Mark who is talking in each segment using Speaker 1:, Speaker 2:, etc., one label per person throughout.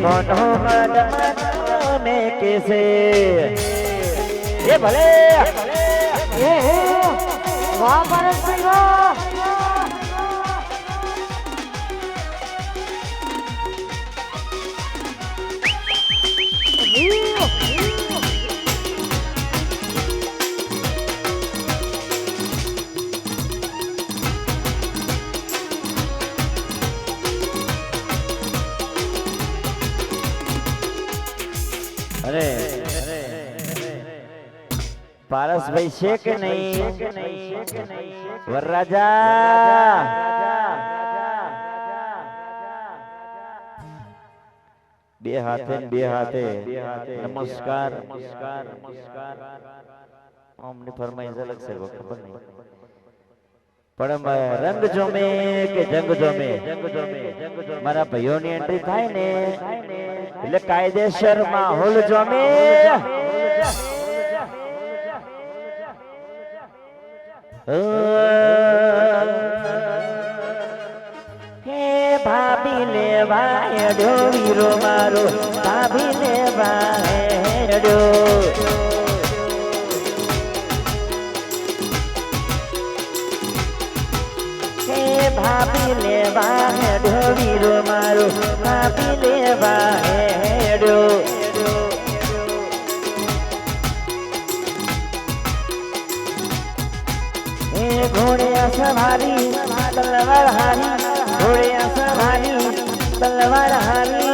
Speaker 1: કોનો મન में कैसे ये भले
Speaker 2: ये वाह परस भाई वाह
Speaker 1: अरे पारस भाई છે કે નહીં વરરાજા બે હાથે નમસ્કાર અમને ફરમાઈશ અલગ છે ખબર નહીં પણ રંગ જોમે કે જંગ જોમે મારા ભાઈઓની એન્ટ્રી થાય ને એટલે કાયદેસર માહોલ જોમે હે ભાભી લેવા હેડો વીરો મારો ભાભી લેવા હેડો હે ભાભી લેવા હેડો વીરો મારો ભાભી લેવા હેડો घोड़िया सवारी तलवार हारी घोड़िया सवारी तलवार हारी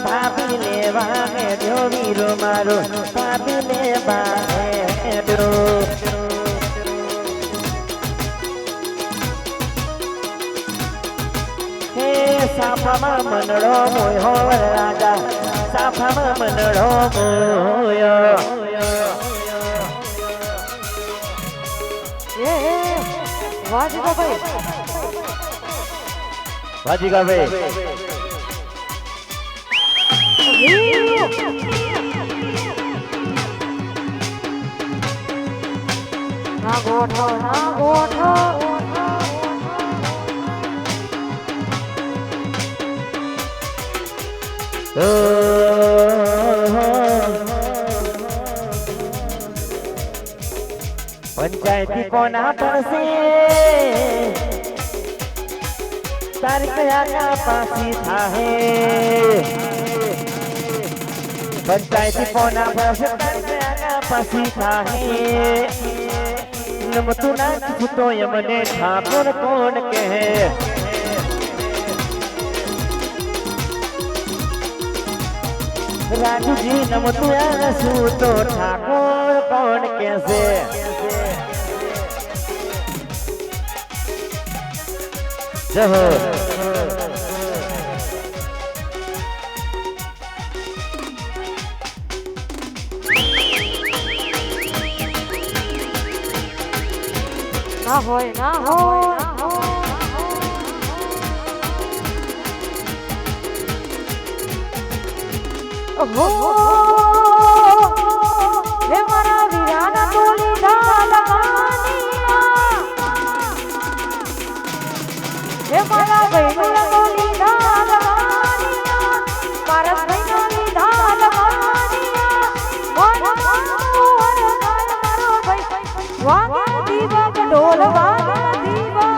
Speaker 1: भाभी लेवा हेडो वीरो मारो भाभी लेवा हेडो સાફામાં મનડો મોયો રાજા સાફામાં મનડો મોયો
Speaker 2: ये वाजिका भाई ना गोठो
Speaker 1: पंचायती कोना पर से तारीख आका पासी था है पंचायती कोना पर से तारीख आका पासी था है नमतु ना तो यमने ठाकुर कौन कहे राजू जी नमतु सू तो ठाकुर कौन कैसे जब
Speaker 2: ना हो हो हे मारा वीराना तोली ढाल मानिया हे मारा भैया तोली ढाल मानिया मारा भैया ढाल मानिया मन मोहन मारो भाई वागे दीवा ढोल वागे दीवा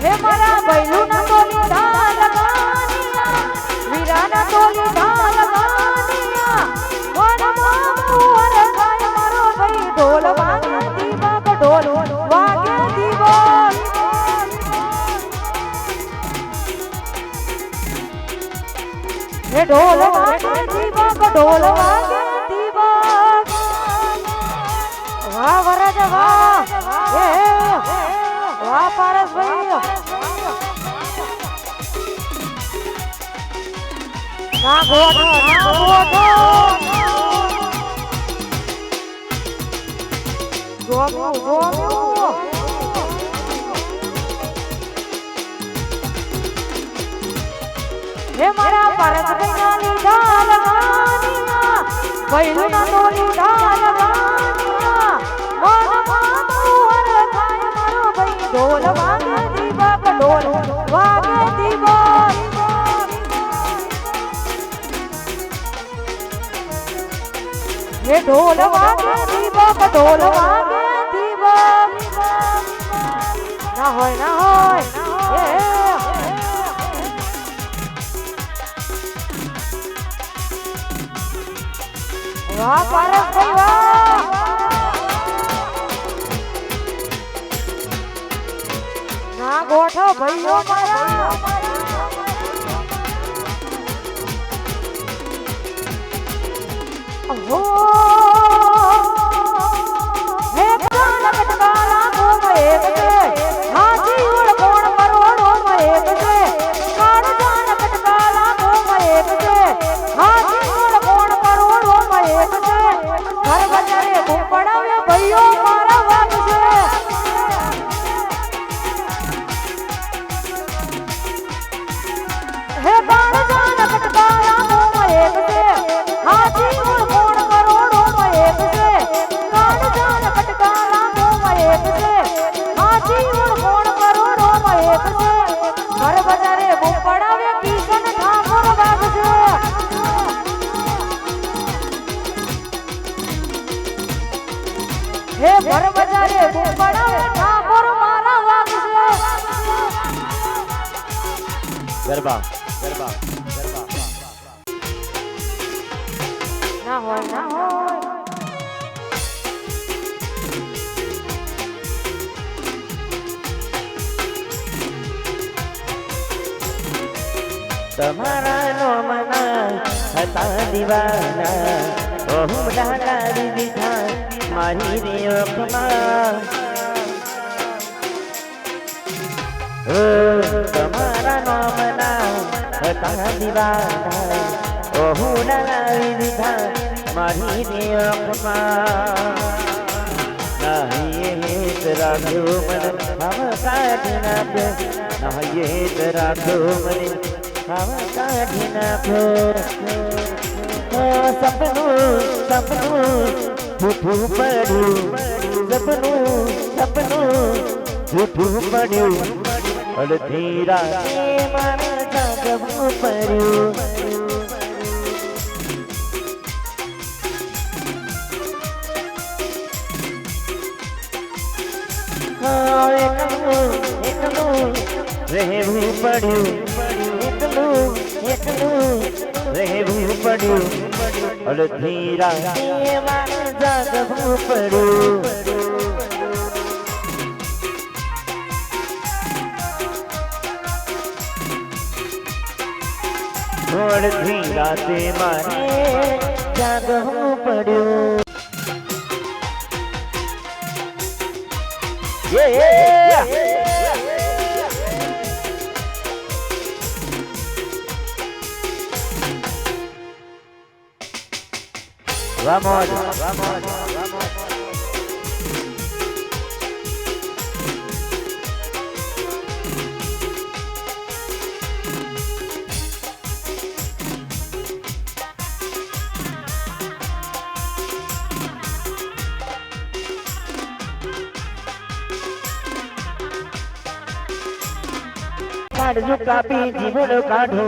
Speaker 2: हे मारा बैलू ना तोली ढाल मानिया वीराना तोली ढाल मानिया मन मोहन मारो भाई ढोल वागे दीवा ढोल वागे दीवा हे ढोल वागे दीवा ढोल वागे दीवा वाह वरद वाह ये वाह पारस भाई ना गोठो હે મારા પરસના લીધા લગાનિયા પહેલું તો લીધા લગાનિયા મનમાં મોહર થાય મારો ભાઈ ઢોલ વાગે દીવક ઢોલ વાગે દીવક હે ઢોલ વાગે દીવક ઢોલ વાગે દીવક ના હોય વાહ પારસ ભાઈ વાહ ના ગોઠો ભાઈઓ મારા હો હે કાલા કટકાલા ગોમ એક છે હાથી ઓળ કોણ મરોડો માં એક છે કાળા કટકાલા ગોમ એક છે હાથી ઓળ કોણ મરોડો માં એક છે ઘર બજારે બુપડાવે ભાઈઓ મારા વાગ છે હે કાળા કટકાલા ગોમ એક છે હાથી ઓળ કોણ મરોડો માં એક છે કાળા કટકાલા ગોમ એક છે હાથી ઓળ કોણ મરોડો માં એક છે ઘર બજારે બુપડાવે કિશન ઠાકોર વાગ છે હે ઘર બજારે બુપડાવે ઠાકોર મારા વાગ છે
Speaker 1: ગરબા
Speaker 2: ના હોય
Speaker 1: તમારા નોમના હતા દીવાના ઓહુ ડાલાવી દીધા મારી રે ઓખમાં તમારા નોમના હતા દીવાના ઓહુ ડાલાવી દીધા મારી રે ઓખમાં નાહીએ રાખ્યો મને હમ કાઢી નાખ્યો નાહીએ રાખ્યો મને હમ કાઢી નાખ્યો સપનું જૂઠું પડ્યું સપનું જૂઠું પડ્યું અડધી રાતે મારા જાગવું પડ્યું એકલું રહેવું પડ્યું એકલું રહેવું પડ્યું અડધી રાતે મારે જાગવું પડ્યું અડધી રાતે મારે જાગવું પડ્યું Vamos. કાઢજો કાપી જીવડો કાઢો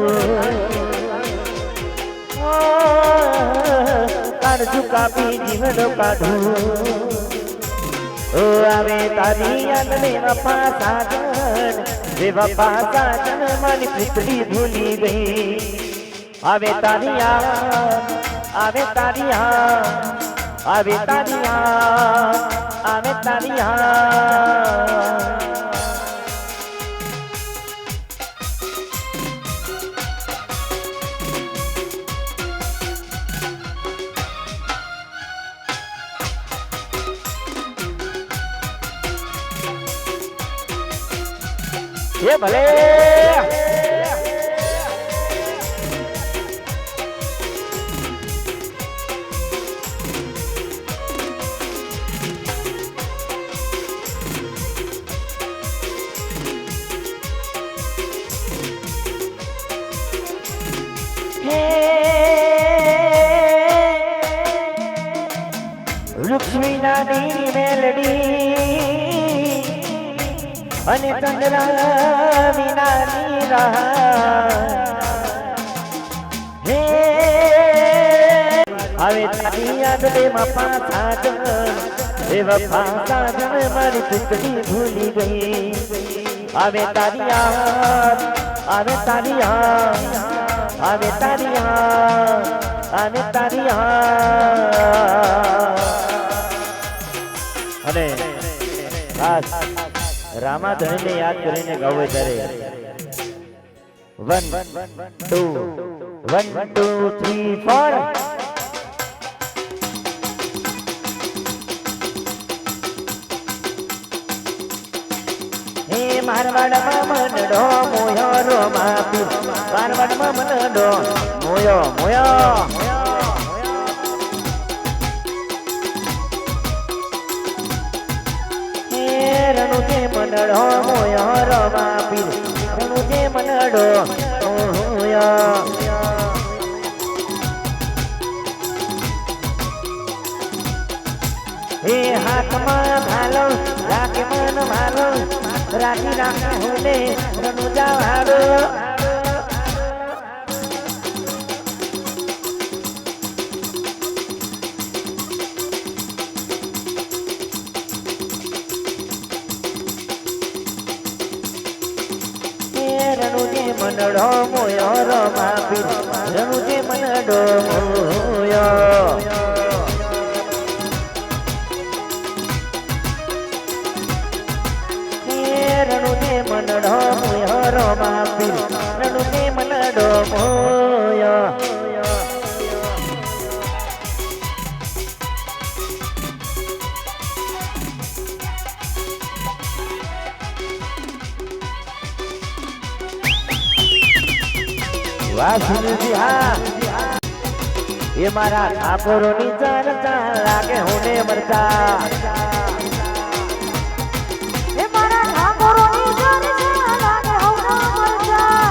Speaker 1: કાઢજો કાપી જીવડો કાઢો ઓ આવે તારી યાદ રે વફા સાગર રે વફા સાગર મારી પુતળી ભૂલી ગઈ આવે તારી યાદ આવે તારી યાદ આવે તારી યાદ આવે તારી યાદ ये भले વૃક્ષ વિનાની મેલડી અને ચંદ્રા વિનાની રાહ હે હવે તારી યાદ લે મપા સાજન એ વફા સાજન મારી ટુકડી ભૂલી ગઈ હવે તારી યાદ હવે તારી યાદ હવે તારી યાદ હવે તારી યાદ અને ખાસ રામાધણીને યાદ કરીને ગાવું ત્યારે 1 2 1 2 3 4 મારવાડમાં મનડો મોયો રો માપી મારવાડમાં મનડો મોયો મોયો હે રણુ જે મનડો મોયો રો માપી રણુ જે મનડો મોયો હે હાથમાં ભાલો રાખે મન ભાલો રાખી રાખે હોને રણુ જાવાડો રણુ જે મનડો મોયો રો માપી રણુ જે મનડો મોયો રણુ જે મનડો મોયો રો માપી રણુ જે મનડો મોયો વાહ સુનિલજી હા એ મારા ઠાકોરોની ચર્ચા લાગે હોને મરતા
Speaker 2: એ મારા ઠાકોરોની ચર્ચા લાગે હોને મરતા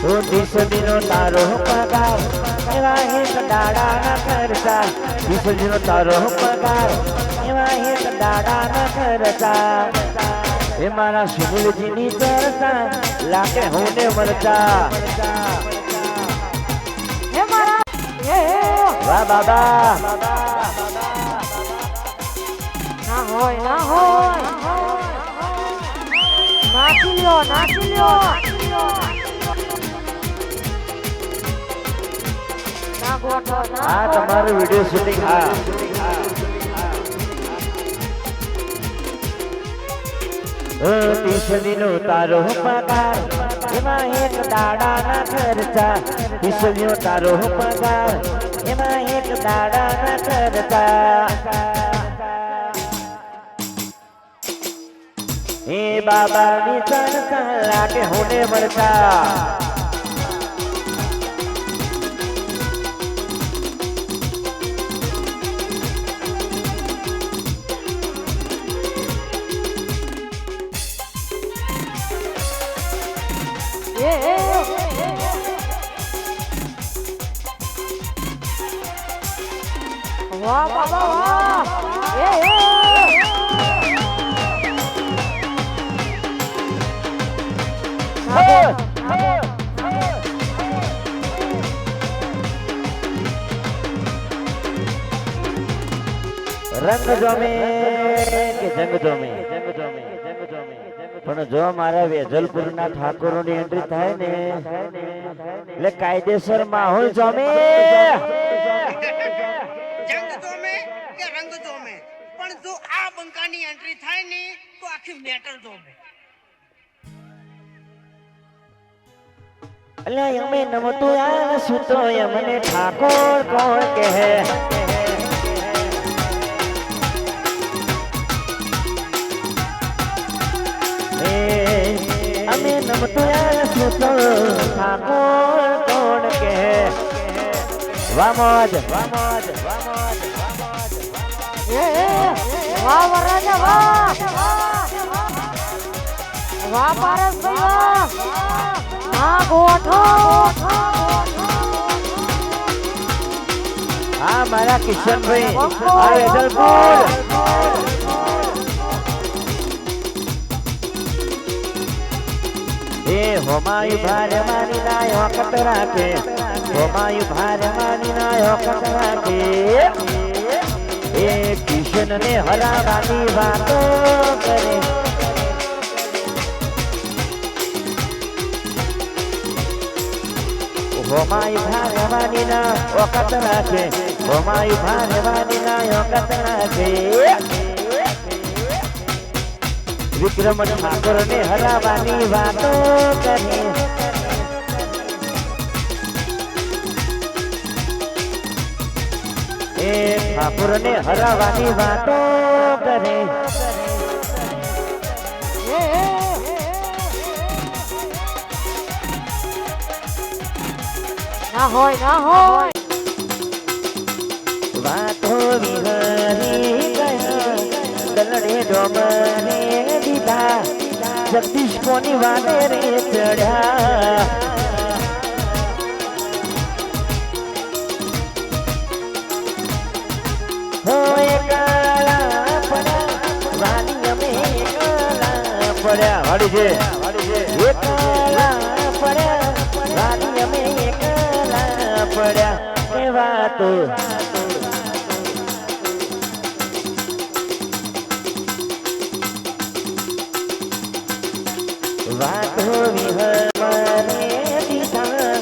Speaker 1: તો દિશદીનો તારો પગાર એવા હેત દાડા ના કરતા દિશદીનો તારો પગાર એવા હેત દાડા ના કરતા એ મારા સુનિલજીની ચર્ચા લાગે હોને મરતા
Speaker 2: એ મારા
Speaker 1: વાહ બાબા
Speaker 2: ના હોય નાખી લ્યો ના ગોઠો ના
Speaker 1: આ તમારું વિડિયો શૂટિંગ હા દિશદીનો તારો પગાર એમાં એક દાડા ના ખર્ચા દિશદીનો તારો પગાર એમાં એક દાડા ના ખર્ચા એ બાબાની ચર્ચા લાગે હોને મરતા
Speaker 2: વાહ બાબા વાહ
Speaker 1: રંગ જોમે કે જંગ જોમે પણ જો મારા વેજલપુરના ઠાકોરોની એન્ટ્રી થાય ને એટલે કાયદેસર માહોલ જોમે
Speaker 3: જંગ જોમે કે રંગ જોમે પણ જો આ બંકાની એન્ટ્રી થાય ને તો આખી મેટર જોમે
Speaker 1: અલ્યા અમે નમતું યાર સુતો મને ઠાકોર કોણ કહે અમે નમતું યાર સુતો ઠાકોર કોણ કહે વામોજ
Speaker 2: વાહ વરરાજા વાહ વાહ પારસભાઈ વાહ ના ગોઠો
Speaker 1: હા મારા કિશનભાઈ આ વેજલપુર એ હોમાયુ ભારે માની નાયો કત રાખે હોમાયુ ભારે માની નાયો કત રાખે એ કિશન ને હરાવાની વાતો કરે હોમાયુ ભારે માની ના વખત રાખે હોમાયુ ભારે માની ના વખત રાખે વિક્રમ ઠાકોર ને હરાવાની વાતો કરે એ ઠાકોર ને હરાવાની વાતો કરે
Speaker 2: ના હોય
Speaker 1: વાતો વિહરી ગયા દલડે ડોમરે દીધા જગદીશ કોની વાતે રે ચડ્યા હોય કાળા પડ્યા વાલી અમે કાળા પડ્યા વાડી છે એ કાળા પડ્યા વાલી અમે કાળા પડ્યા એ વાતો વાતો વિહરે દીધા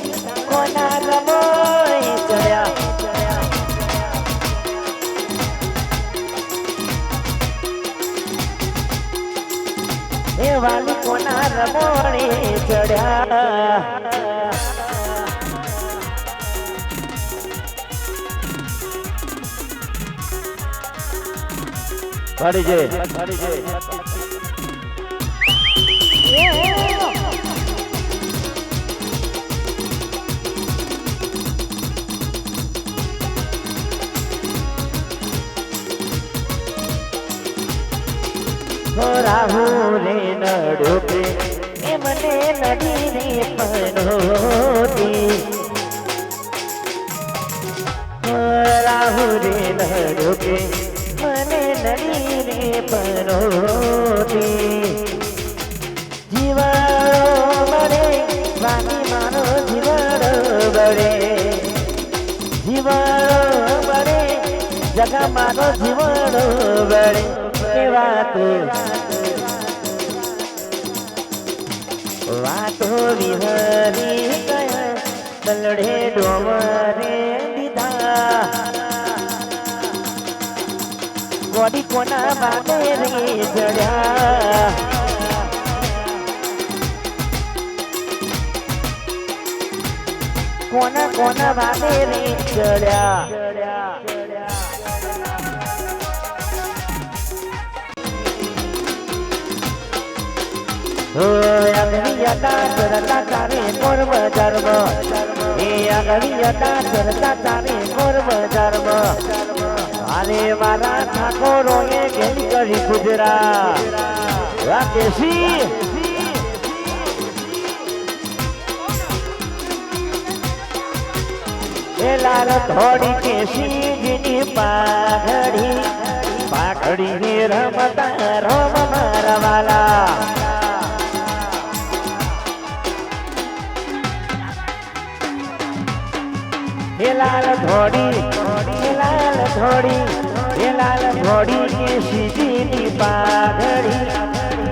Speaker 1: કોના રમોય ચડ્યા એ વાલી કોના રમોડે ચડ્યા પડી છે રાહુલે નડોકે એ મને નદી રે પનોતી રાહુલે નડોકે મને નદી રે પનોતી જીવાડો બળે વાલી મારો જીવાડો બળે જીવાડો બળે જગા મારો જીવાડો બળે એ વાતો વિહરી ગયા દલડે ડોમરે દીધા ગોડી કોના બાટે રે ચડ્યા કોના બાટે રે ચડ્યા ચરતા તારે કોર બજારમાં એ આગળિયા ચરતા તારે કોર બજારમાં અરે મારા ઠાકોરો એ ગઈ કરી ગુજરાત રાકેશી એ લાલ થોડી કેશીની પાઘડી રમતા રોમ મારા વાલા લાલ થોડી કે સીધી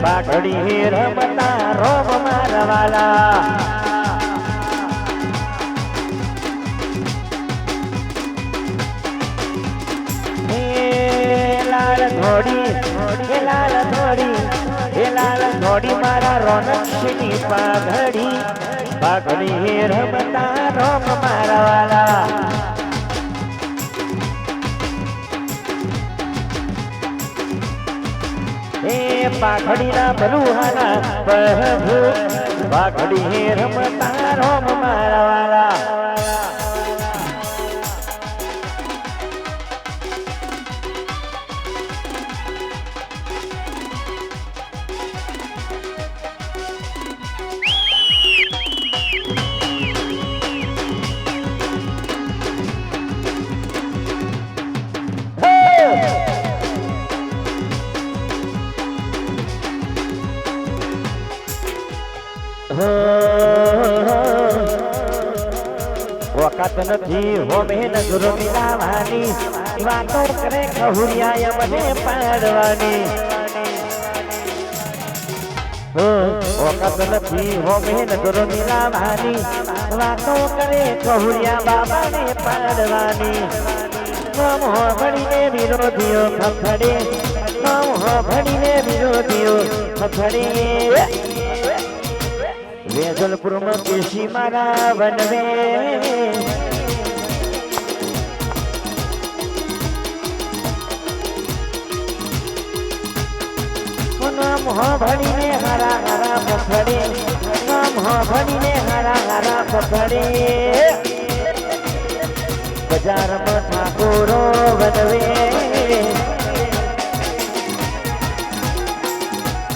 Speaker 1: પાઘડી રમતા રોમ મારા વાલા લાલ થોડી મારા રોનક સીધી પાઘડી રમતા રોમ મારા વાલા એ પાઘડીના ભલુહાના પ્રભુ પાઘડી રમતા રોમ મારા વાલા औकात નથી હોમે નજરો મિલાવાની વાતો કરે ખહુરિયા મને પાડવાની औकात નથી હોમે નજરો મિલાવાની વાતો કરે ખહુરિયા બાબાને પાડવાની નામ ભણીને વિરોધીઓ ખખડે નામ ભણીને વિરોધીઓ ખખડે વેજલપુર માં કેશી મારા વનવે નામ ભણીને હરા હરા પથડે નામ ભણીને હરા હરા પથડે બજારમાં ઠાકોરો વનવે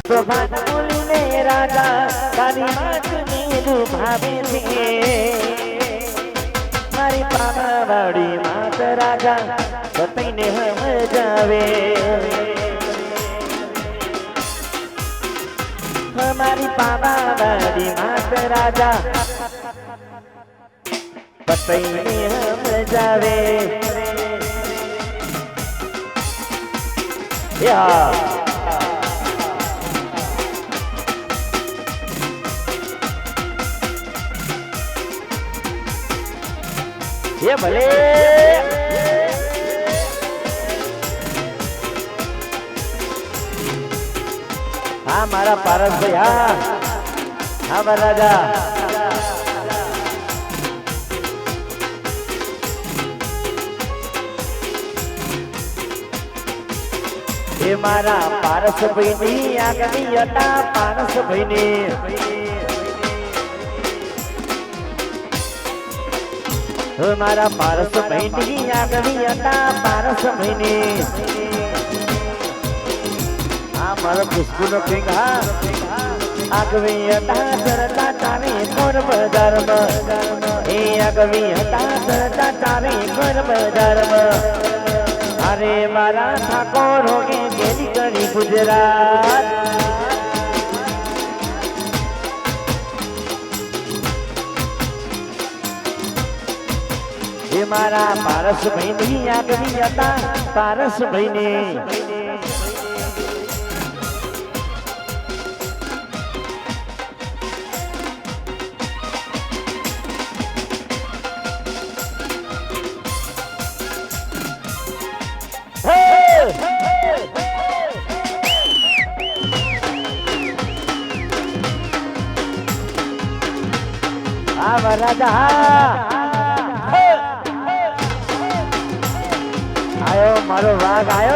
Speaker 1: તો ભાત બોલીને રાજા તારી વાતને દુભાવે છે મારી પાવાવાડી માત રાજા બતાઈને સમજાવે મારી પાવાવાડી માત રાજા બતાઈને સમજાવે યા ये भले हाँ मारा पारस भाई हाँ हाँ राजा ये मारा पारस भाई नहीं आगनी यता पारस भाई नहीं मारा पारस महीनी आगवी હતા પારસ મહિની આ મારો ખુશ્બુનો કિંગ હા આગવી હતા સરતા તારી કોર બજારમાં એ આગવી હતા સરતા તારી કોર બજારમાં અરે મારા ઠાકોરો કે ગેલી કરી ગુજરાત મારા પારસ ભાઈ આગવી હતા પારસ ભાઈ આ વરાજા आयो मारो वाघ आयो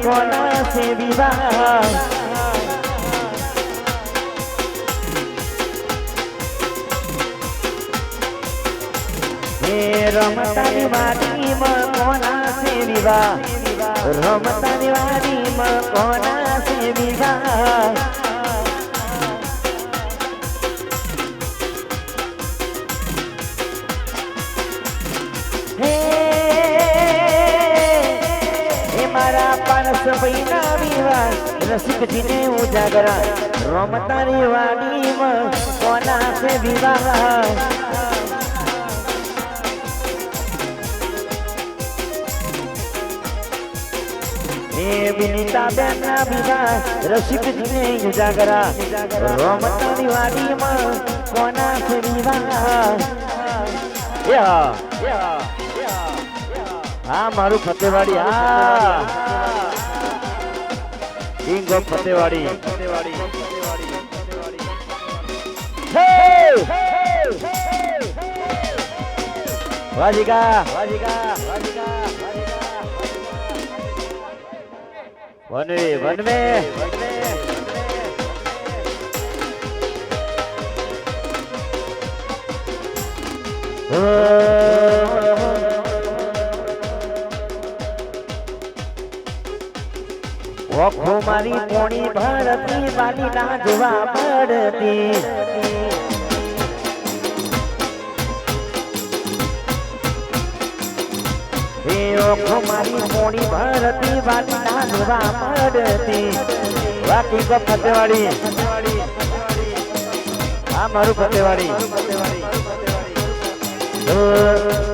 Speaker 1: कोना से विवाह रमतानी वाड़ी में कोना से विवाह रमतानी वाड़ी में कोना से विवाह पारस भाईना विवाह रसिक जी ने उजागरा रमतानी वाड़ी में कोना से विवाह विनीता बेन ना विवाह रसिक जी ने उजागरा रमतानी वाड़ी में कोना से विवाह हाँ मारू फतेवाड़ी हाँ किंग ऑफ फतेवाड़ी वाजिका वन में ઓખો મારી પોણી ભરતી વાલી લાજવા પડતી એ ઓખો મારી પોણી ભરતી વાલી લાજવા પડતી વાકી કો ફતેવાડી આ મારું ફતેવાડી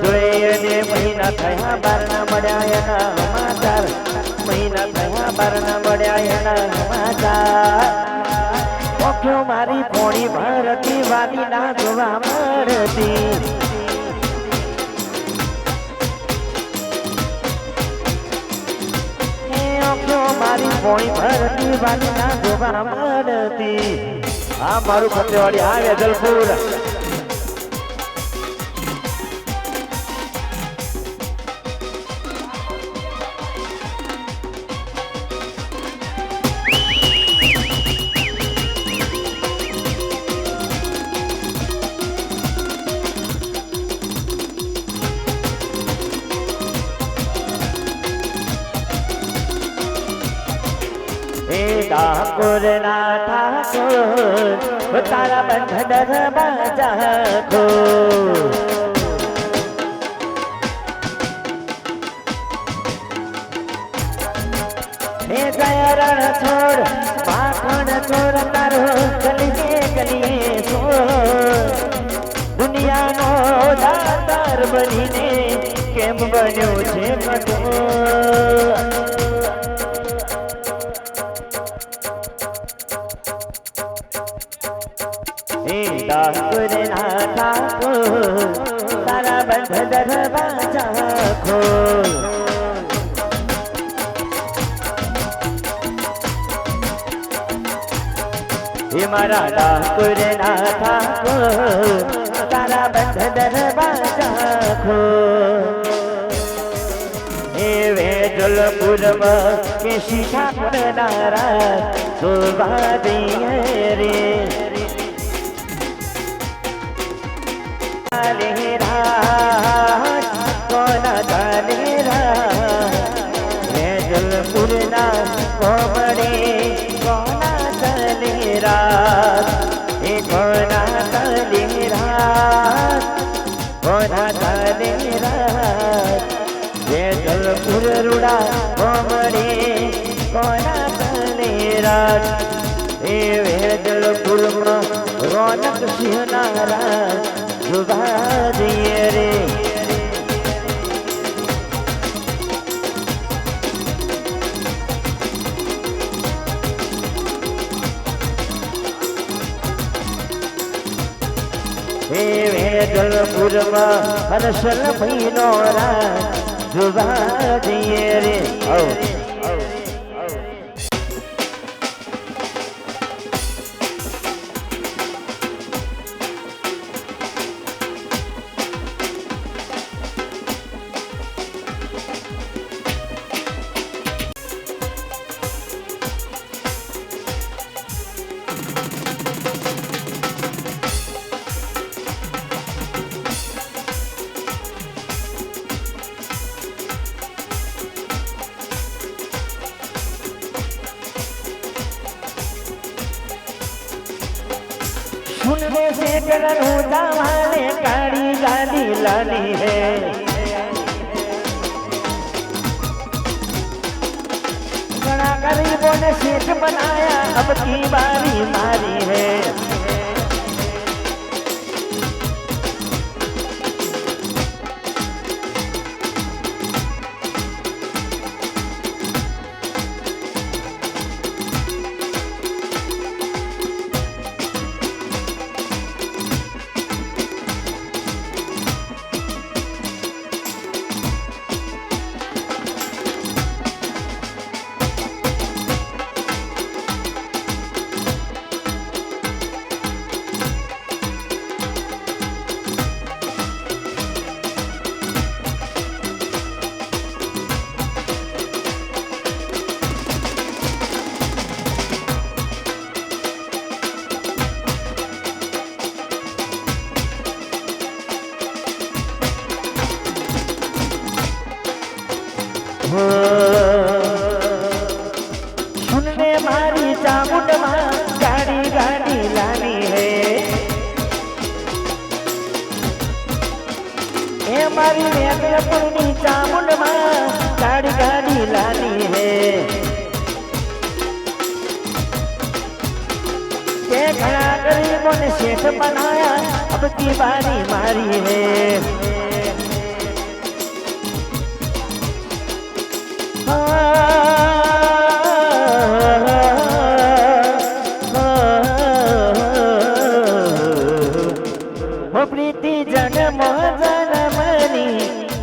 Speaker 1: જોઈએ ને મહિના થયા બારના મળ્યા એના સમાચાર મહિના થયા બારના મળ્યા એના સમાચાર ઓખ્યો મારી પોણી ભરતી વાલી ના જોવા મળતી મારી પોણી ભરતી વાલી ના જોવા મળતી આ મારું ફતેવાડી આ વેજલપુર ठाकुर ना ठाकुर तारा बंधन बाजा खो रण छोड़ माखण छोड़ तारो गलिए छोड़ दुनिया नो दातार बनीने केम बन्यो छे कठोर ठाकुर ना ठाकुर तारा बंधन बाजा खो हे मारा ठाकुर ना ठाकुर तारा बंधन बाजा खो हे वेजलपुर के शीशा पर नारा शोभा दिए रे वेजलपुर ना कोमड़े कोना तलेरा हे कोना तलेरा कोना तलेरा वेजलपुर रुड़ा कोमड़े कोना तलेरा हे वेजलपुर में रौनक सिंह नारा जुबा दिए रे हे वेजलपुर में हर्षल महीनो जुबा दिए रे सुनने से करन वाले गाड़ी गाड़ी लानी है बड़ा गरीबों ने सेठ बनाया अब की बारी मारी है सुनने मारी चामुंड माँ गाड़ी गाड़ी लानी है ये मारी वेजलपुर चामुंड माँ गाड़ी गाड़ी लानी है के घना गरीबों ने शेख बनाया अब की बारी मारी है प्रीति जन्म जन्मनी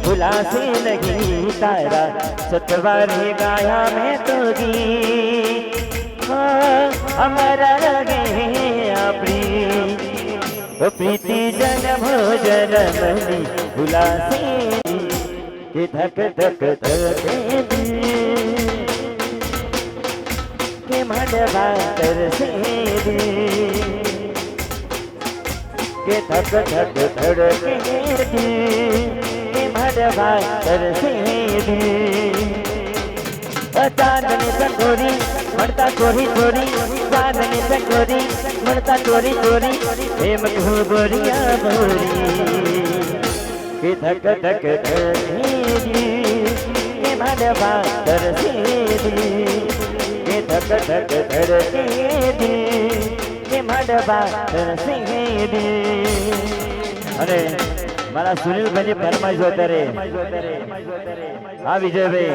Speaker 1: भुलासी लगी तारा सतवारी गाया में तो गीत हमारा लगे प्रीति जन्म जन्मनी भुलासी के धक धक धके के मडवा तरसे के धक धक धड़के के मडवा तरसे चांदनी संगोरी मरता चोरी चोरी चांदनी संगोरी मरता चोरी चोरी प्रेम को बोरिया बोरी के धक धक धड़के के मडवा तरसे के धक धक धड़के के मडवा तरसे अरे मारा सुनील भाई फरमाइश होता रे हाँ विजय भाई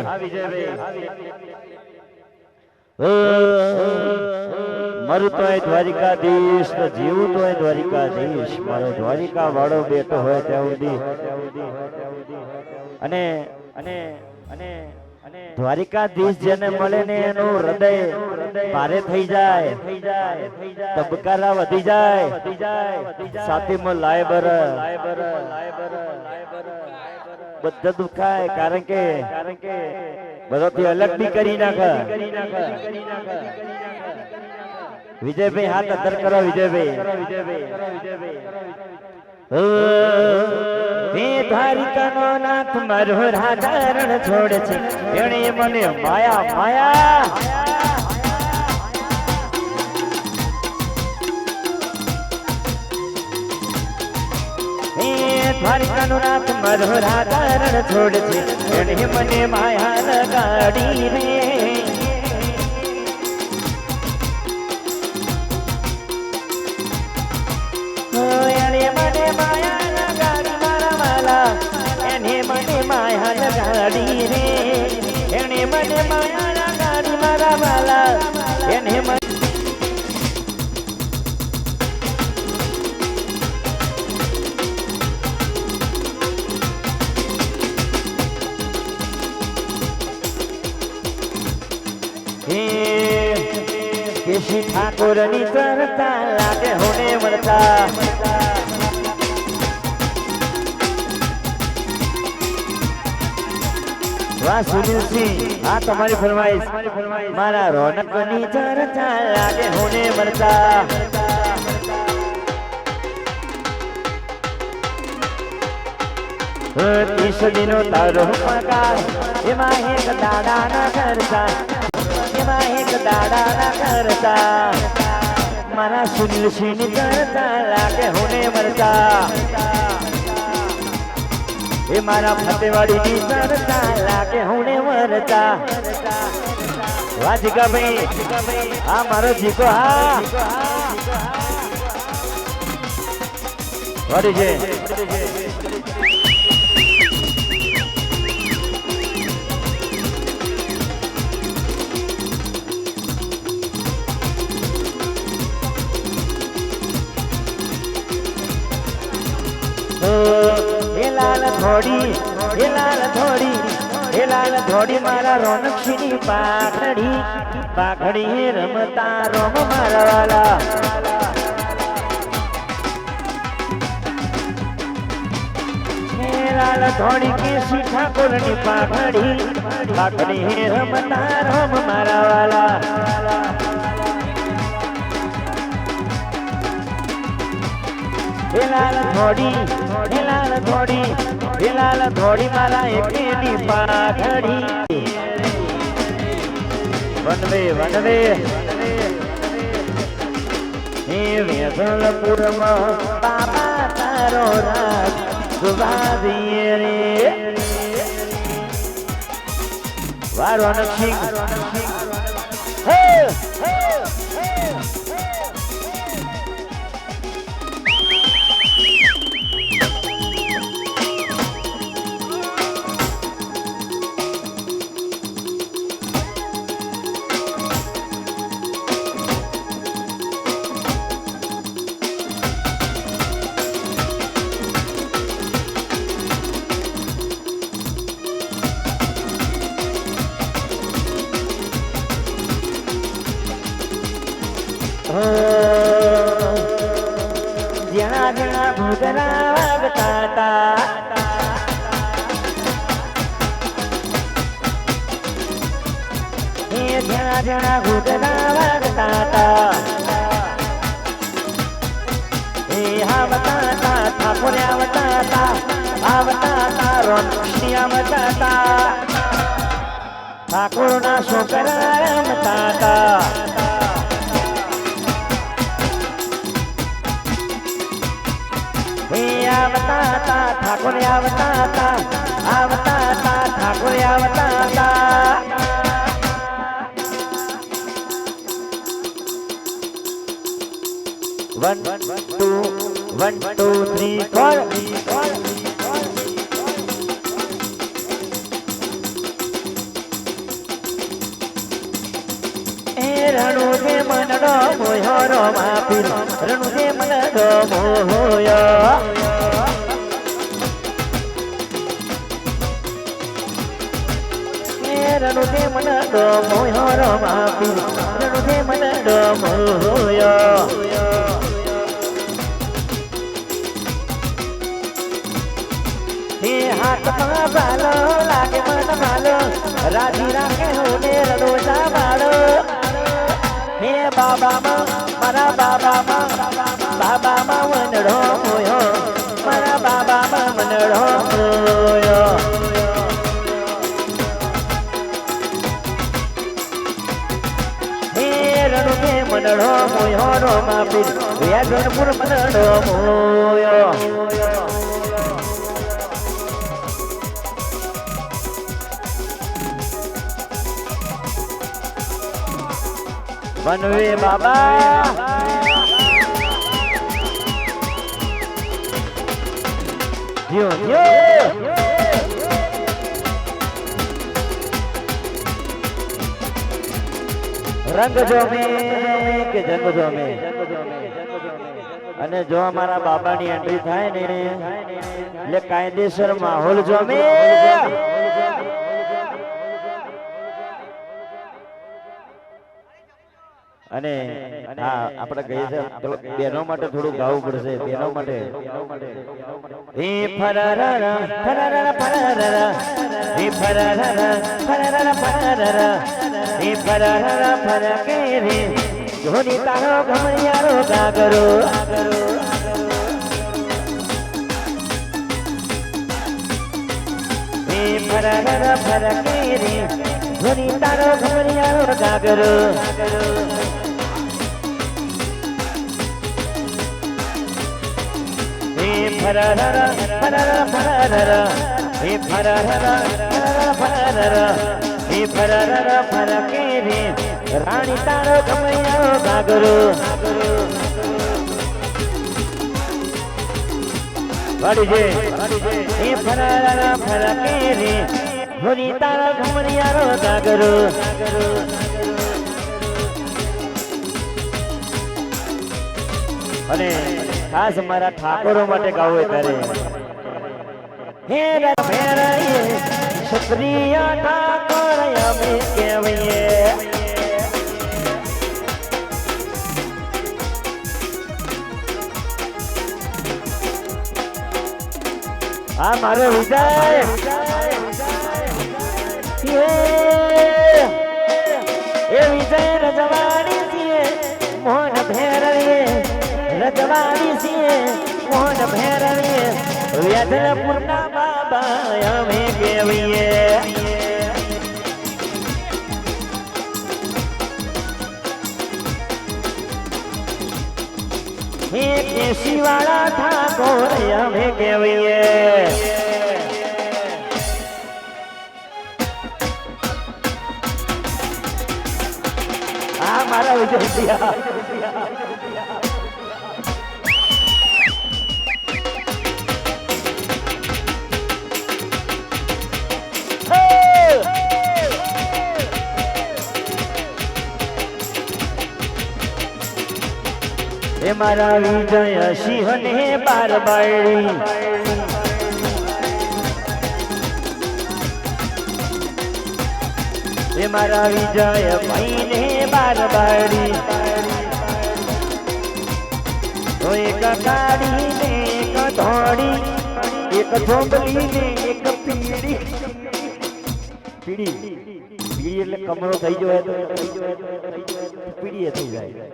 Speaker 1: मरु तो है द्वारिकाधीश तो जीव तो है द्वारिकाधीश मारो द्वारिका वाળો બેઠો હોય ત્યાં સુધી અને દ્વારિકાધીશ જેને મળે ને એનું હૃદય ભારે થઈ જાય તબકારા વધી જાય સાથીમાં લાય બર બધા દુખાય કારણ કે બધોથી અલગ બી કરી નાખે વિજયભાઈ હાથ અધર કરો વિજયભાઈ હે દ્વારિકાનો નાથ મારો રાધારણ છોડ છે એણે મને માયા માયા દ્વારિકાનો નાથ મારો રાધારણ છોડ છે એણે મને માયા લગાડી રે એણે મને માયા લગાડી મારા વાલા એને મને માયા લગાડી રે એને મને માયા લગાડી મારા વાલા એને મને केशी ठाकुर करता लागे होने मरता वाह सुनील सिंह आ तुम्हारी फरमाइश मारा रौनक नी चरता लागे होने मरता तीस दिनों तारो पगार एमा एक दादा न करता एक दादा ना करता मारा सुनील सिंह करता लागे होने मरता ये मारा फतेवाड़ी नी करता लागे होने मरता वाह जीगा भाई हाँ मारो जीको हाँ वाह जी हे लाल थोड़ी मारा रौनक सिंह पाखड़ी रमता रोम मारा वाला हे लाल थोड़ी केसी ठाकुर नी पाखड़ी रमता रोम मारा वाला लाल थोड़ी मारा एक पाखड़ी वनवे हे वेसलपुर में बाबा तारो राज सुभादिए रे वाह रौनक सिंह ઘૂઘરા વાગતા તા જણા જણા ઘૂઘરા વાગતા તા આવતા તા ઠાકોર આવતા તા રોનકની આવતા તા ઠાકોરના છોકરા રમતા તા આવતા તા ઠાકોર આવતા તા ઠાકોર આવતા તા 1 2 1 2 3 4 રણુ જે મનડો મોયો રો માપી રણુ જે મનડો મોયો રણુ જે મનડો મોયો રો માપી રણુ જે મનડો મોયો હાથમાં બાલો લાગે મન માલો રાજી રાખે હોને રડોજા બાળો હે બાબામાં મારા બાબામાં મનડો મોયો મારા બાબામાં મનડો મોયો હે રણુ કે મનડો મોયો રો માપી વ્યાજનપુર મનડો મોયો વનવે બાબા જીઓ રંગ જોમે કે જંગ જોમે અને જો અમારા બાબાની એન્ટ્રી થાય ને એટલે કાયદેસર માહોલ જોમે અને હા આપણે કહીએ છે બેનો માટે થોડું ગાવું પડશે બેનો માટે હે ફરરરા ફરરરા ફરરરા હે ફરરરા ફરરરા ફરરરા હે ફરરરા ફરકે રે જોની તારો ઘમરિયારો ગાગરો હે ફરરરા ફરકે રે જોની તારો ઘમરિયારો ગાગરો ફરરરા ફરરરા ફરરરા હે ફરરરા ફરરરા ફરરરા હે ફરરરા ફરકે રે રાણી તારો ગમૈયારો ગાગરો વાડી જે હે ફરરરા ફરકે રે ધોની તારો ગમૈયારો ગાગરો અને ખાસ મારા ઠાકોરો માટે ગાવું ત્યારે હે રમેરયે શુક્રિયા ઠાકોર અમે કહેવીએ આ મારો વિજય એ વિજય રજવાડી છીએ મોહન ભેરવીએ રજવાડી છીએ મોહન ભેરવીએ વ્યાધરપુરના બાબા અમે કેવીએ હે કેશીવાળા ઠાકોર અમે કેવીએ આ મારા વિજય એ મારા વિજય સિંહ ને બારબાઈ એ મારા વિજય ભાઈ ને બારબાઈ તો એક કાઢી ને ધોળી એક જોબલી ને એક પીડી પીડી પીડી એટલે કમરો થઈ જાય તો પીડી થઈ જાય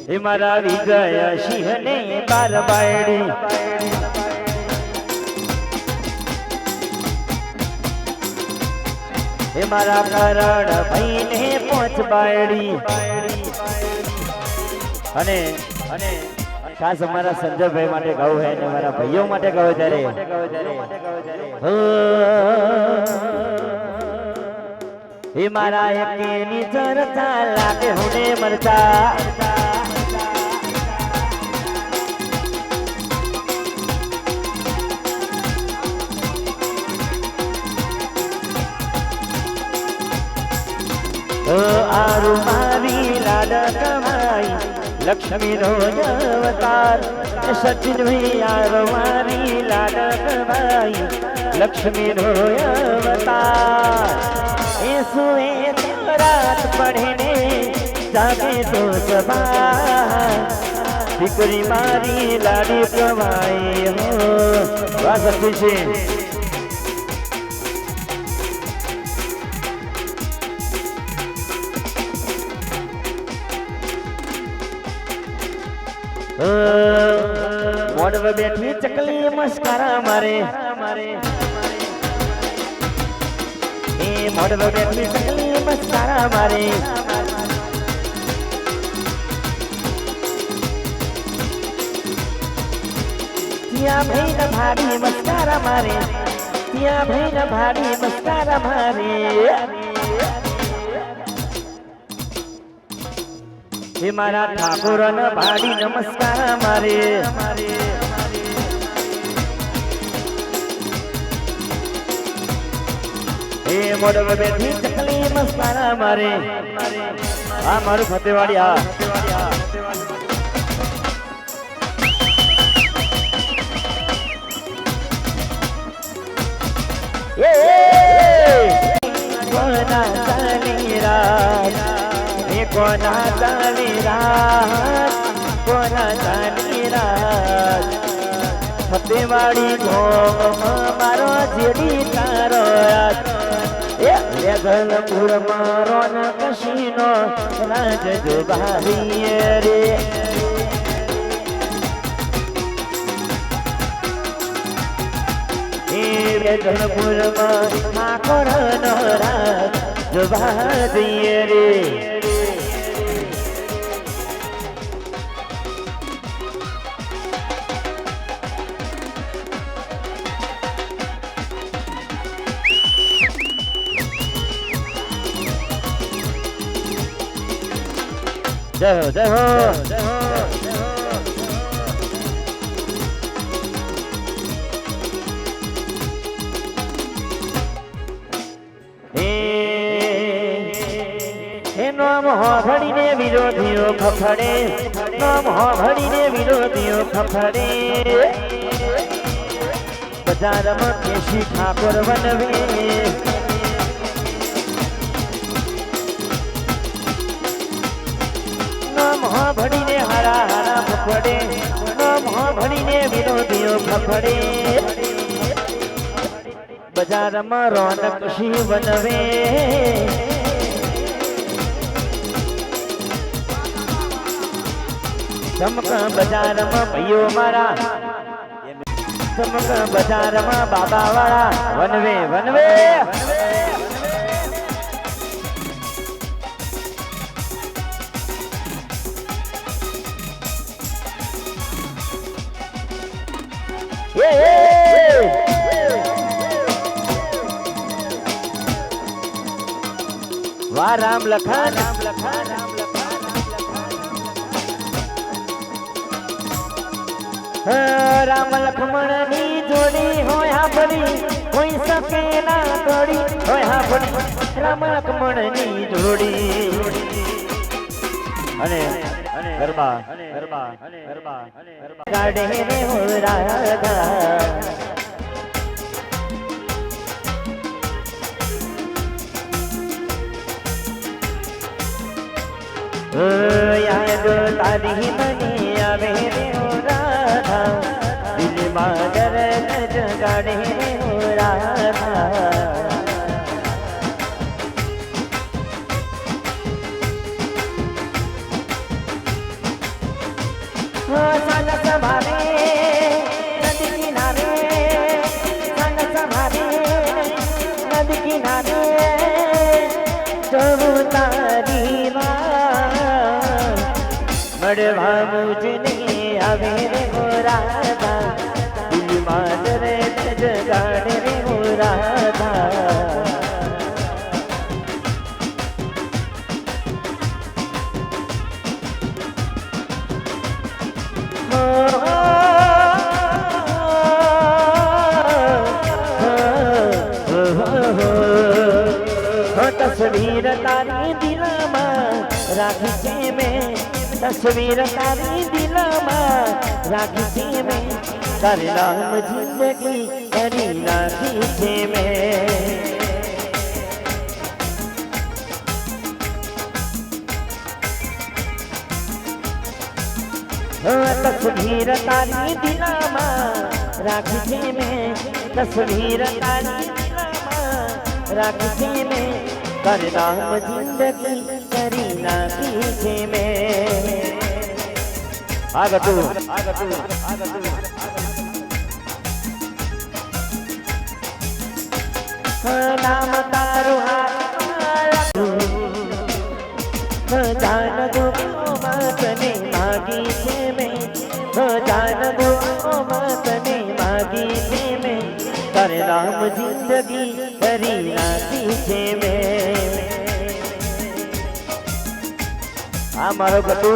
Speaker 1: એ મારા વિજય સિંહ ને બાર બાયડી એ મારા કરણ ભાઈ ને પોચ બાયડી અને અને ખાસ અમારા સંજયભાઈ માટે ગાવું હે અને મારા ભાઈઓ માટે ગાવ ત્યારે એ મારા એકેની ચરતા લાગે હુને મરતા આરુ મારી લાડ કમાઈ લક્ષ્મી નો અવતાર સચિન ભાઈ આરુ મારી લાડ કમાઈ લક્ષ્મી નો અવતાર એ સુએ રાત પડે ને જાગે તો સવાર દીકરી મારી લાડી કમાઈ હો વાહ સચિન મોડવે બેઠી ચકલી મસ્કારા મારે એ મોડવે બેઠી ચકલી મસ્કારા મારે ત્યાં ભાઈ ના ભાડી મસ્કારા મારે ત્યાં ભાઈ ના ભાડી મસ્કારા મારે हे मारा ठाकुर न भाड़ी नमस्कार मारे हे मोड़व बैठी चकली नमस्कार मारे हाँ मारू फतेवाड़ी हाँ कोना जानी रात फतेवाड़ी घोम मारो जेडी तारो गलपुर मारो न कशीनो राज जो बारी रे गलपुर ठाकुर न राज जो बारी रे जय हो जय हो जय हो हे नाम हो भड़ी ने विरोधियों खफड़े नाम हो भड़ी ने विरोधियों खफड़े बाजार में केशी ठाकुर बनवे भड़ी ने हरा हरा फफड़े नाम भड़ी ने विरोधियों फफड़े बाजार में रौनक सी बनवे चमक बाजार में भैयो मारा चमक बाजार में बाबा वाला वनवे वनवे वाह राम लखन राम लक्ष्मण नी जोड़ी होया बड़ी कोई सके ना तोड़ी होया बड़ी राम लक्ष्मण नी जोड़ी अने गरबा गरबा गरबा गाड़े ने हो राधा याद तारी मनी आवे रे राधा दिल માદર જગાડે રાધા संग समारे नदी किनारे संग समारे नदी किनारे જોઉં તારી વાત મળવા મુજને આવે રે રાધા દિલમાં રે જગાડે રે રાધા तस्वीर तारी दिलમાં રાખી છે મેં तस्वीर तारी दिलમાં રાખી છે મેં તારે નામ જિંદગી કરી નાખી છે મેં तस्वीर तारी दिलમાં રાખી છે મેં तस्वीर तारी दिलમાં રાખી છે મેં તારે નામ જિંદગી કરી નાખી છે મેં આગતું નામ તારું જાન દો તને માગી છે મેં જાન દો તને માગી છે મેં તારે નામ જિંદગી કરી નાખી છે મેં આ મારો ગટુ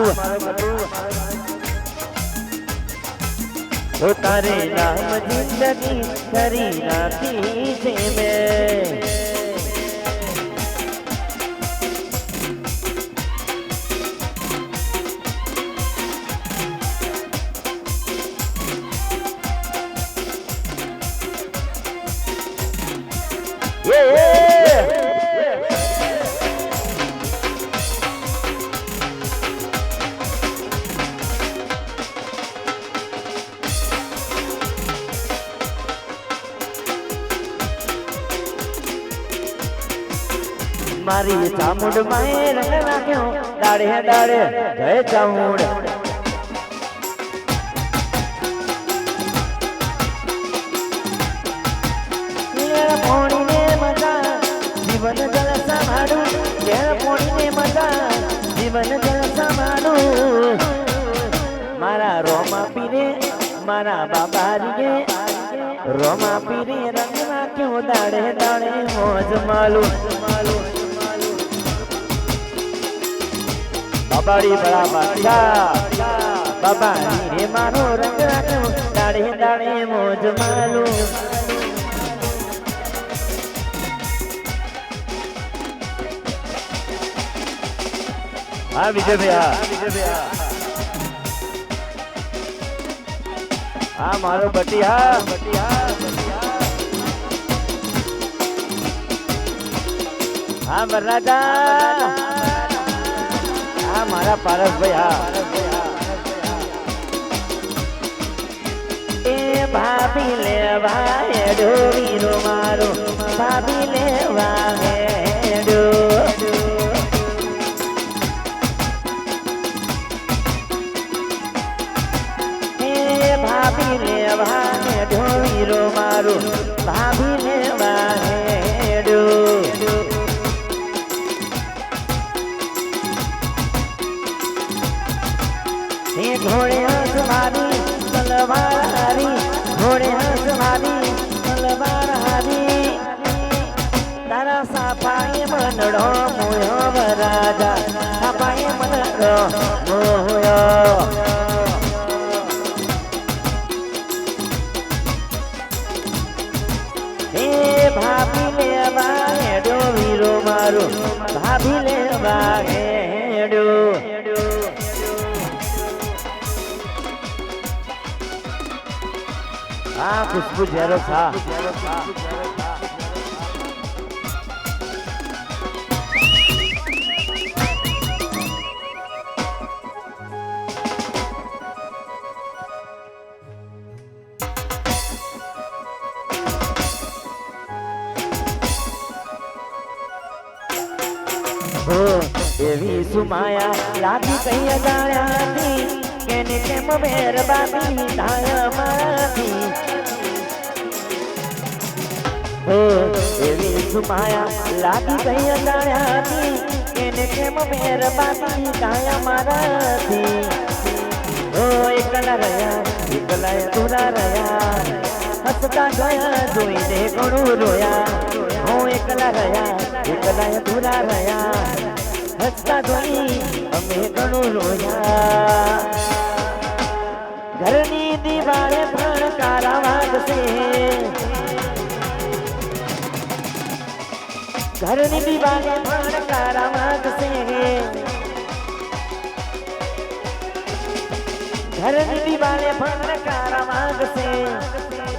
Speaker 1: તારે નામ જિંદગી કરી નાખી છે મેં મારી ચામુંડ માએ રંગ નાખ્યો દાડે દાડે જય ચામુંડ પોણીને મજા જીવન જલ સંભાળું પોણીને મજા જીવન જલ સંભાળું મારા રોમા પીરે મારા બાબારીએ રોમા પીરે રંગ નાખ્યો દાડે દાડે મોજ માલું બાબાડી બડા બાદશાહ બાબાડી રે મારો રંગ રાખ્યો દાડે દાડે મોજ માલું હા વિજય ભૈયા હા મારો બટિયા હા મરરાજા હા મારા પારસભાઈ એ ભાભી લેવા હેડો વીરો મારો ભાભી લેવા હેડો એ ભાભી લેવા હેડો વીરો મારો ભાભી લેવા હેડો घोड़े हंस मारी तलवार हारी घोड़े हंस मारी तलवार हारी तारा सापाए मनड़ो मोयो राजा सापाए मनड़ो मोयो हे भाभी लेवा हेडो वीरो मारो भाभी लेवा हेडो हाँ खुशबू जरो था એવી સુમાયા લાગી કઈ અજાણ્યાથી કેને કેમ મહેરબાની થાય મારાથી એવી સુમાયા લાગી કઈ અજાણ્યાથી કેને કેમ મહેરબાની થાય મારાથી એકલા રહ્યા એકલા અધૂરા રહ્યા હસતા ગયા જોઈને ઘણું રોયા એકલા રહ્યા એકલા અધૂરા રહ્યા હસતા જોઈ અમે ઘણું રોયા ઘરની દિવાળે ભણકારા વાગશે ઘરની દિવાળે ભણકારા વાગશે ઘરની દિવાળે ભણકારા વાગશે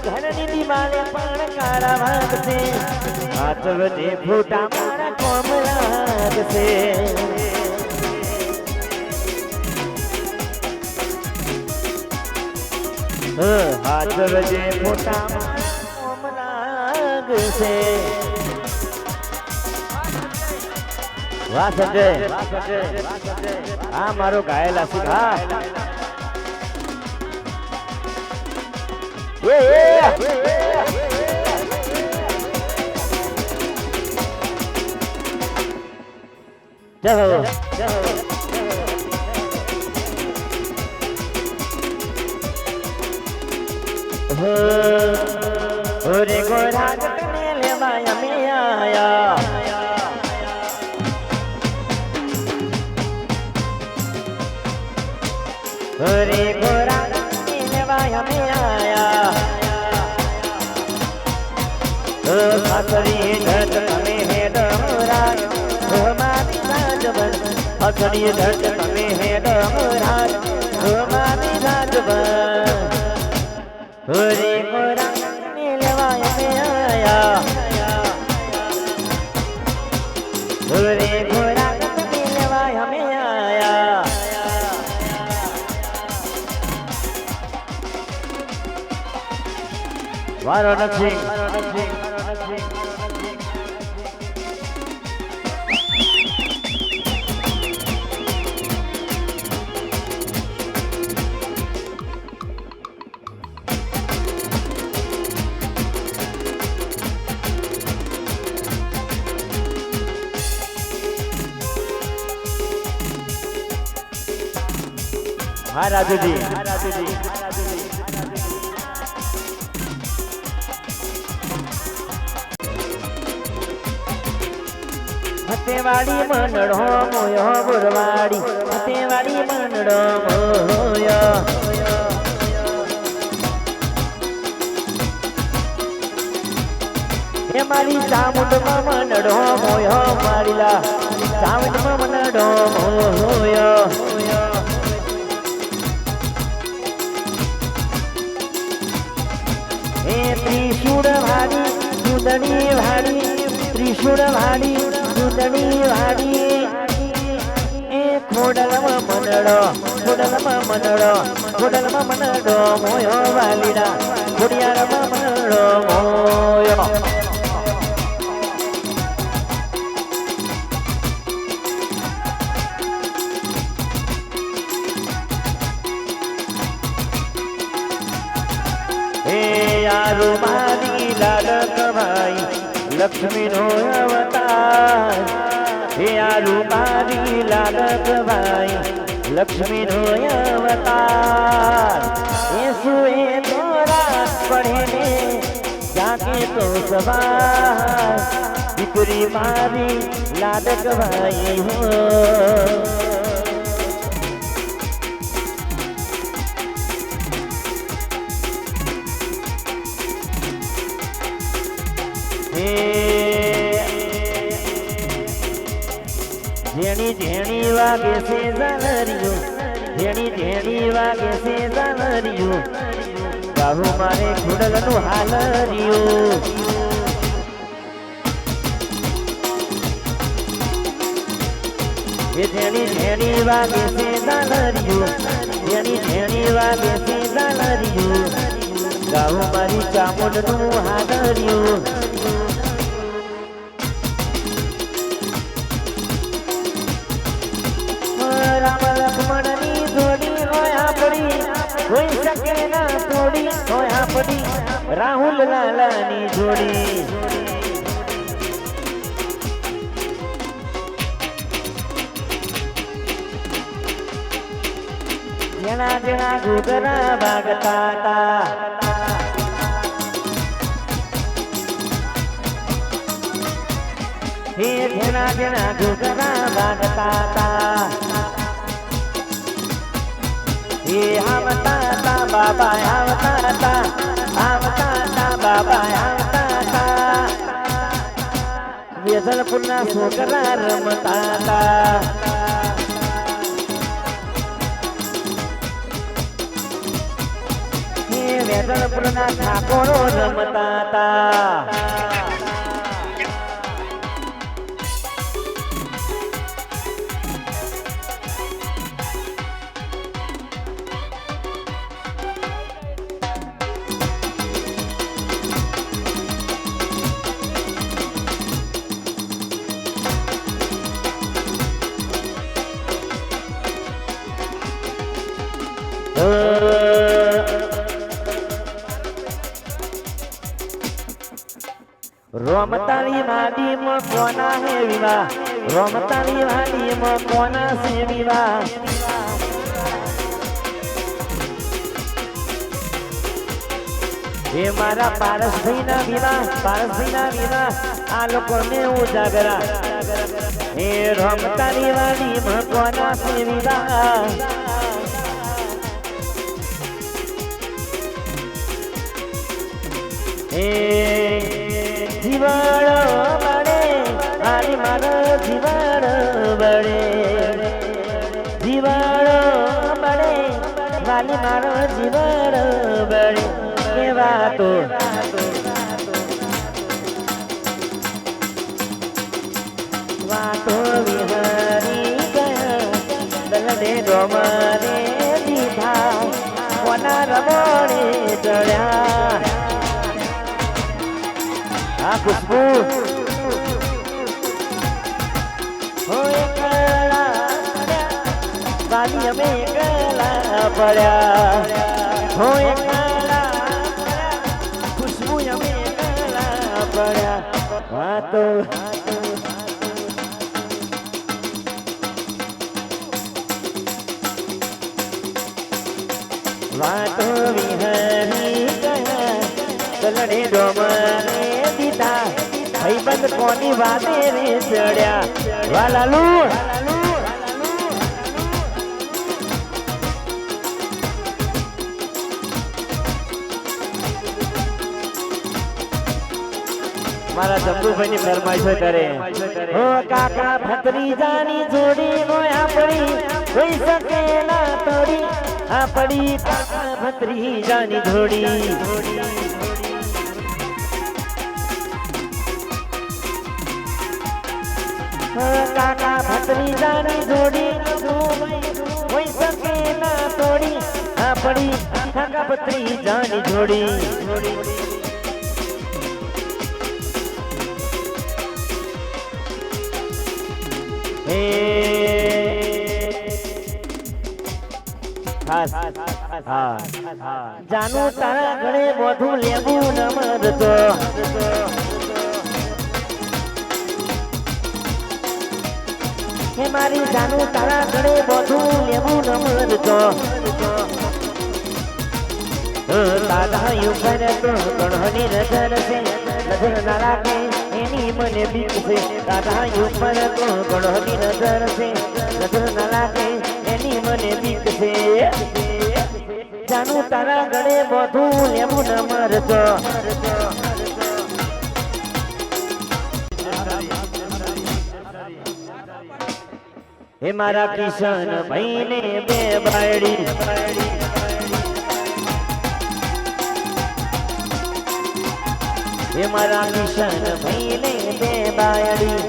Speaker 1: ઘરની દિવાળે ભણકારા વાગશે 8 વાગે ફૂટા મારા કોમ લાગશે 8 વાગે ફૂટા મારા કોમ લાગશે વાહ સંજય આ મારો ગાયેલા શીખા रे गोरा कटने ले माया में आया रे गोरा कटने ले माया में आया सासरी धट में है डमरा हमारी राजबन सासरी धट में है डमरा हमारी राजबन रे गोरा नीलवाया में आया रे गोरा नीलवाया में आया वाराणसी हाँ राजू जी हतेवाड़ी मनड़ो मोयो बुरवाड़ी हतेवाड़ी मनड़ो मोयो ये मारी चामुंड में मनड़ो मोयो मारीला चामुंड में मनड़ो मोयो त्रिशूल भाड़ी सुदड़ी भाड़ी त्रिशूल भाड़ी सुदड़ी भाड़ी खोडल मनड़ो मोयो वालीड़ा खोडियार मनड़ो मोयो यारो मारी लाडक भाई लक्ष्मी नो अवतार यारो मारी लाडक भाई लक्ष्मी नो अवतार सुए तोरा पढ़े ने जाके तो सवार दीकरी मारी लाडक भाई हो झेणी झेणी वागे से जालरियो झेणी झेणी वागे से जालरियो बाहु मारे खुडलनु हालरियो ये झेणी झेणी वागे से जालरियो झेणी झेणी वागे से जालरियो बाहु मारी चामुंडनु हालरियो રાહુલ લાલાની જોડી જેના જેના ઘૂઘરા વાગતા હતા હે જેના જેના ઘૂઘરા વાગતા હતા હે આવતા હતા બાબા આવતા હતા બાબા આવતા હતા વેસલપુરના છોકરા રમતા હતા વેસલપુરના ઠાકોરો રમતા હતા रोमताली वाली में कोना है विवाह रोमताली वाली में कोना से विवाह ये मारा पारस भाई ना विवाह आ लोग ने उजागरा ये रोमताली वाली में कोना से विवाह જીવાડો બળે આલી મારો જીવાડો બળે જીવાડો બળે વાલી મારો જીવાડો બળે કે વાતો વાતો વિહારી ગયા દલડે ડોમરે દીધા કોના રમોડે ચડ્યા આ ખુશ્બુ હોય કલા વાલી અમે કલા પડ્યા હોય કલા ખુશ્બુ અમે કલા પડ્યા વાતો વાતો વિહારી ગયા દલડે ડોમરે દીધા ભાઈબંધ કોની વાતે રે ચડ્યા વાલાલુ મારા શંભુભાઈ ની ફરમાઈશો કરે ઓ કાકા ભત્રીજાની જોડી નો આપણી કોઈ શકે ના તોડી આપણી કાકા ભત્રીજાની જોડી કાકા ભત્રીજાની જોડી હોય શકે ના તોડી આપણી કાકા ભત્રીજાની જોડી જાનું તારા ઘરે બધું લેવું ન મરતો હે મારી જાનું તારા ઘરે બધું લેવું ન મરતો દાદા ઉપર તો ગણહની નજર છે નજર ના રાખે એની મને બીક છે દાદા ઉપર તો ગણહની નજર છે નજર ના રાખે એની મને બીક છે જાનું તારા ઘરે બધું લેવું ન મરતો હે મારા કિશન ભાઈ ને બે બાયડી હે મારા કિશન ભાઈ ને બે બાયડી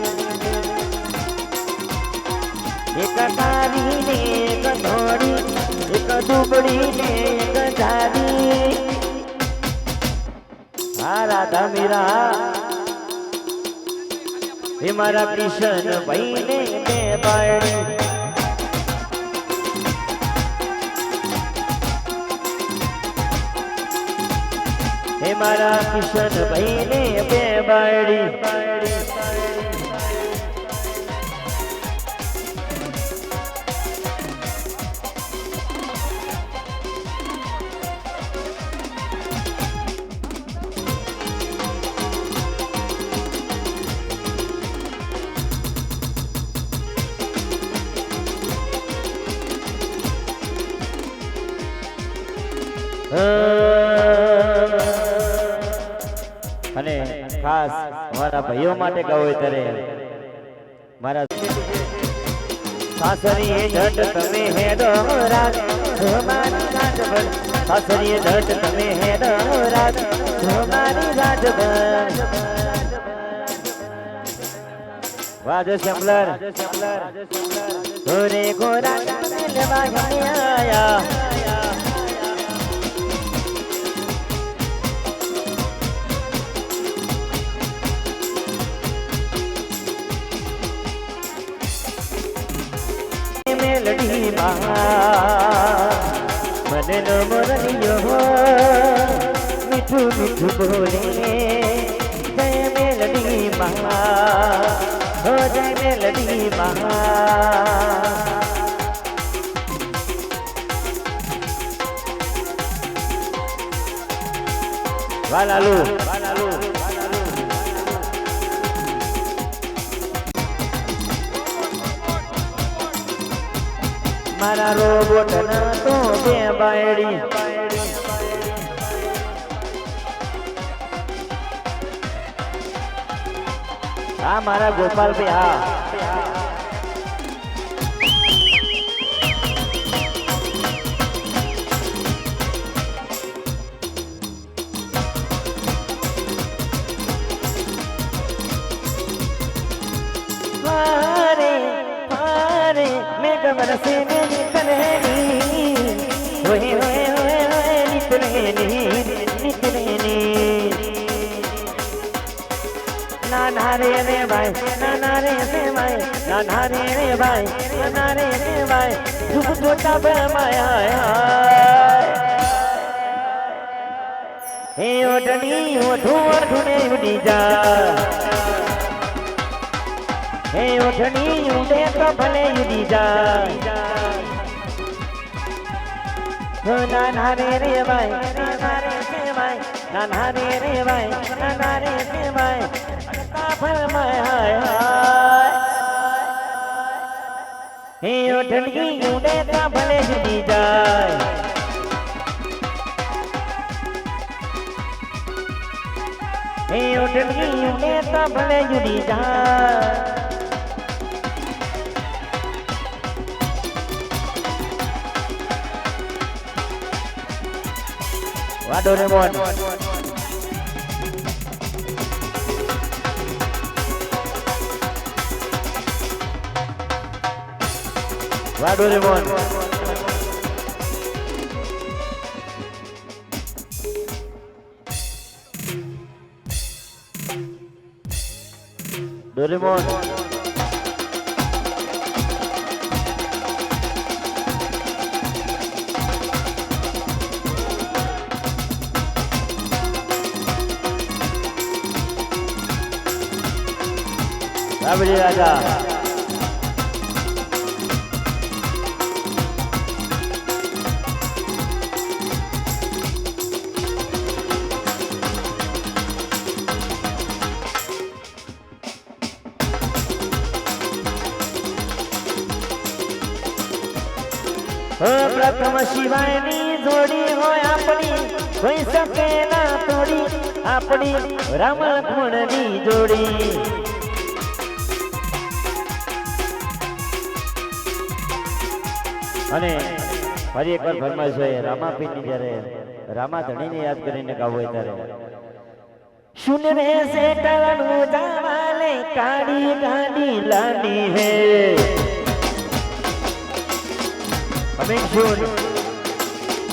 Speaker 1: એક કાળી ને એક ધોળી એક દુબળી ને એક જાડી આ રાધા મીરા હે મારા કિશન ભાઈ ને બે બાયડી હે એ મારા કિશન ભાઈ ને બે બાયડી અને ખાસ મારા ભાઈઓ માટે ગાવું ત્યારે મારા સાસરી જટ તમે હેડો રાત મારી રાજભર સાસરી જટ તમે હેડો રાત મારી રાજભર વાજો શંભલર ગોરે ગોરા લેવા આયા મેલડી મને નો મોરલિયો મીઠું મીઠું બોલે જય મેલડી હો જય મેલડી વાલાલુ મારા રોબોટ ના તો બે બાયડી હા મારા ગોપાલભાઈ હા बरसे मेरी कन्हनी होए होए होए होए नितनेनी नाना रे भाई नाना रे भाई नाना रे भाई नाना रे भाई झुक छोटा माया हे ओटनी ओ धुआं ढूंढे उड़ी जा हे ओठनी उड़े तो भले उड़ी जा हो नाना रे भाई नाना रे भाई नाना रे भाई नाना रे भाई फरमाए हाय हाय हे ओठनी उड़े तो भले उड़ी जाए हे ओठनी उड़े तो भले उड़ी जाए Doraemon Doraemon Doraemon Abdi Raja प्रथम शिवायनी जोड़ी हो अपनी कोई सके ना तोड़ी अपनी राम लक्ष्मणनी जोड़ी અને ફરી એકવાર ફરમાઈશ હોય રામાપીની જ્યારે રામા ધણીને યાદ કરીને ગાવું હોય ત્યારે સુન રે સેટવાનું જાવાલે કાડી ગાડી લાડી હે હવે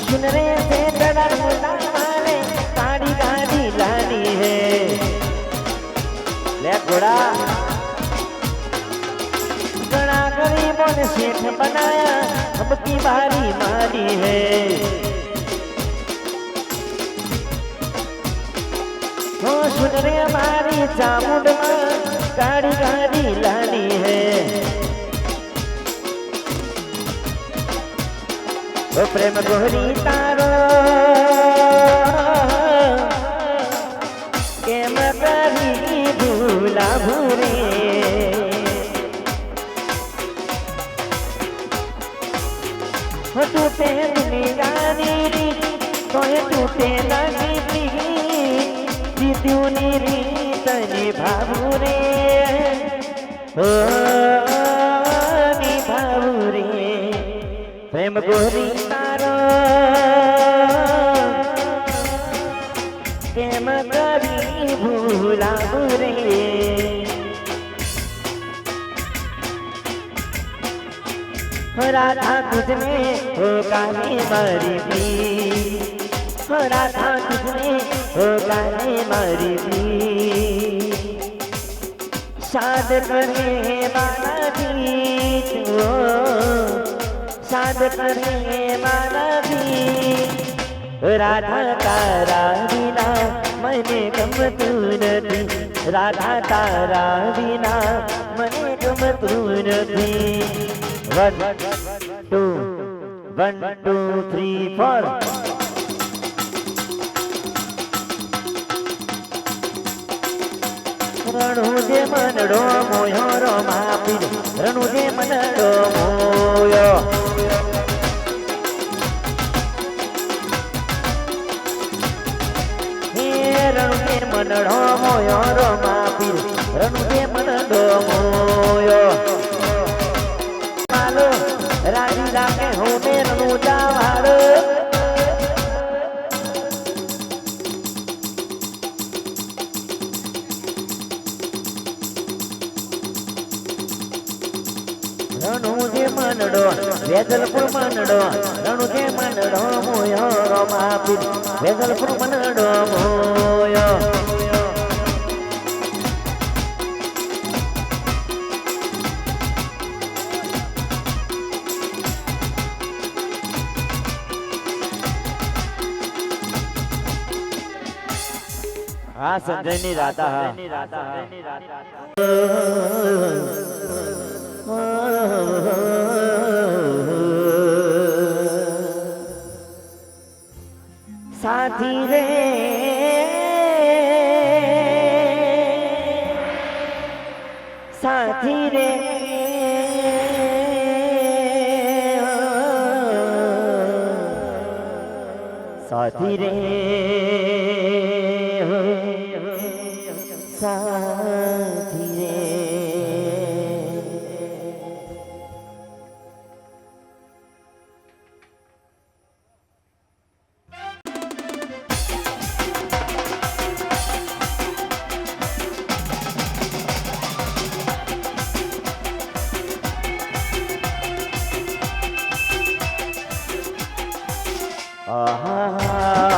Speaker 1: સુન રે સેટવાનું જાવાલે કાડી ગાડી લાડી હે લે ઘોડા घना गरीबों ने सेठ बनाया अब की बारी मारी है ओ सुन रे मारी चामुंड गाड़ी गाड़ी लानी है ओ प्रेम गोरी तारो केम करी भूला भूरे हो टूटे दुनिया री तो टूटे लगी जीतूनी री तनी भावू रे ओ नी भावू रे प्रेम गोरी तारो केम करी भूला रे राधा तुझने हो काली मारी भी राधा तुझने हो काली मारी भी शाद करे माना भी तू शाद करे माना भी राधा तारा बिना मने गम तू नथी राधा तारा बिना मने गम तू नथी 1 2 1 2 3 4 रणुजे मनडो मोयो रो मापी रणुजे मनडो मोयो हे रणुजे मनडो मोयो रो मापी रणुजे मनडो मोयो मालो राजी लागे हो में रणुजा वालो रणुजे मनडो वेदलपुर मनडो रणुजे मनडो मोयो रो मापी वेदलपुर मनडो मोयो हाँ संजय नहीं राता साथी रे साथी रे साथी रे साथी रे आहा